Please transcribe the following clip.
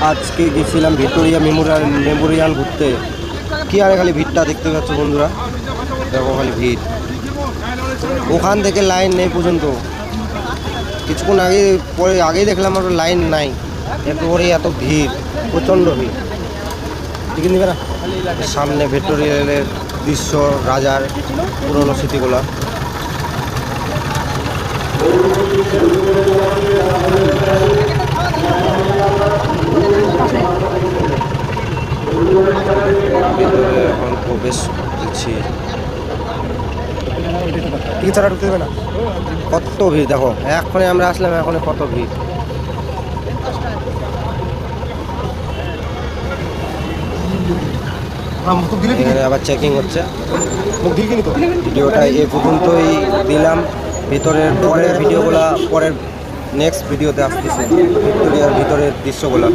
আজকে গেছিলাম Victoria Memorial ঘুরতে। কি আর খালি ভিড়টা দেখতে পাচ্ছ বন্ধুরা, দেখো খালি ভিড়। ওখান থেকে লাইন নেই পর্যন্ত, কিছুক্ষণ আগেই দেখলাম আর লাইন নাই, এরপরে এত ভিড়, প্রচণ্ড ভিড়। ঠিক নিবে না, সামনে ভিক্টোরিয়ালের দৃশ্য, রাজার পুরনো স্মৃতিগুলো। ভেতরে এখন প্রবেশ করছি, টিকিট ছাড়া ঢুকতে দেবে না। কত ভিড় দেখো, এখনই আমরা আসলাম, এখন কত ভিড়। এখানে আবার চেকিং হচ্ছে। ভিডিওটা এ পর্যন্তই দিলাম, পরের ভিডিওগুলো পরের নেক্সট ভিডিওতে আসতেছে, ভিক্টোরিয়ার ভিতরের দৃশ্যগুলো।